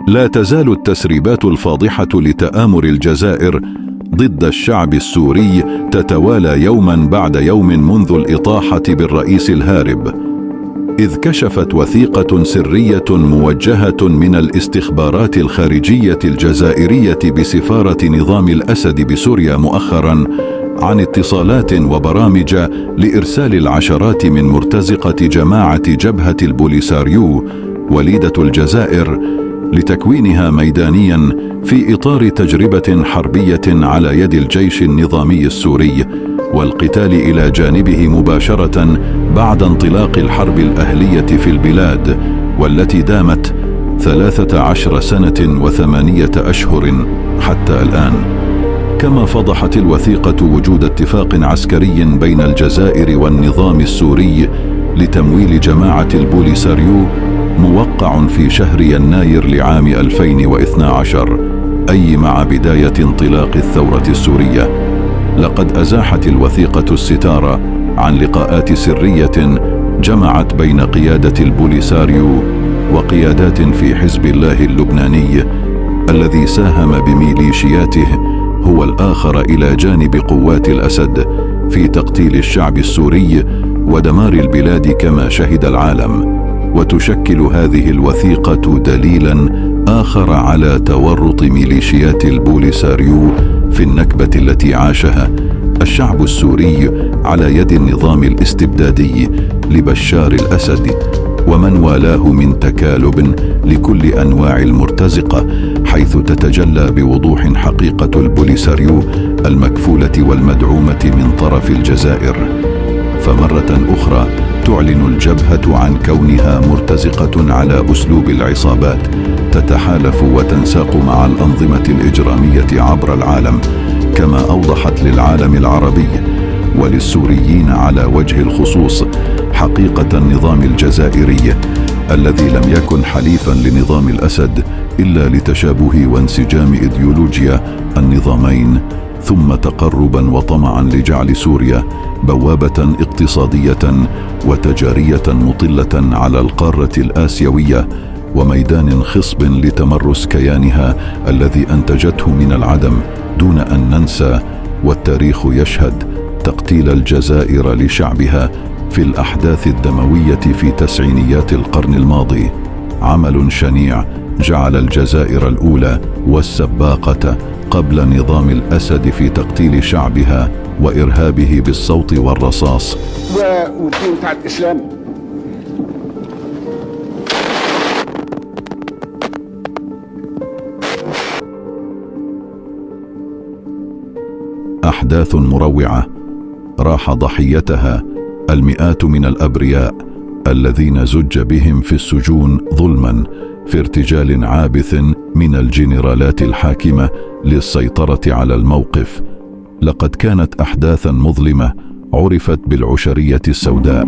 لا تزال التسريبات الفاضحة لتآمر الجزائر ضد الشعب السوري تتوالى يوما بعد يوم منذ الإطاحة بالرئيس الهارب، إذ كشفت وثيقة سرية موجهة من الاستخبارات الخارجية الجزائرية بسفارة نظام الأسد بسوريا مؤخرا عن اتصالات وبرامج لإرسال العشرات من مرتزقة جماعة جبهة البوليساريو وليدة الجزائر لتكوينها ميدانيا في إطار تجربة حربية على يد الجيش النظامي السوري والقتال إلى جانبه مباشرة بعد انطلاق الحرب الأهلية في البلاد، والتي دامت 13 سنة و8 أشهر حتى الآن. كما فضحت الوثيقة وجود اتفاق عسكري بين الجزائر والنظام السوري لتمويل جماعة البوليساريو موقع في شهر يناير لعام 2012، أي مع بداية انطلاق الثورة السورية. لقد أزاحت الوثيقة الستار عن لقاءات سرية جمعت بين قيادة البوليساريو وقيادات في حزب الله اللبناني الذي ساهم بميليشياته هو الآخر إلى جانب قوات الأسد في تقتيل الشعب السوري ودمار البلاد كما شهد العالم. وتشكل هذه الوثيقة دليلا آخر على تورط ميليشيات البوليساريو في النكبة التي عاشها الشعب السوري على يد النظام الاستبدادي لبشار الأسد ومن والاه من تكالب لكل أنواع المرتزقة، حيث تتجلى بوضوح حقيقة البوليساريو المكفولة والمدعومة من طرف الجزائر. فمرة أخرى تعلن الجبهة عن كونها مرتزقة على أسلوب العصابات، تتحالف وتنساق مع الأنظمة الإجرامية عبر العالم، كما أوضحت للعالم العربي وللسوريين على وجه الخصوص حقيقة النظام الجزائري الذي لم يكن حليفا لنظام الأسد إلا لتشابه وانسجام إيديولوجيا النظامين، ثم تقربا وطمعا لجعل سوريا بوابة اقتصادية وتجارية مطلة على القارة الآسيوية وميدان خصب لتمرس كيانها الذي أنتجته من العدم، دون أن ننسى والتاريخ يشهد تقتيل الجزائر لشعبها في الأحداث الدموية في تسعينيات القرن الماضي. عمل شنيع جعل الجزائر الأولى والسباقة قبل نظام الأسد في تقتيل شعبها وإرهابه بالصوت والرصاص. والدين بتاع الإسلام أحداث مروعة راح ضحيتها المئات من الأبرياء الذين زج بهم في السجون ظلما في ارتجال عابث من الجنرالات الحاكمة للسيطرة على الموقف. لقد كانت أحداثا مظلمة عرفت بالعشرية السوداء.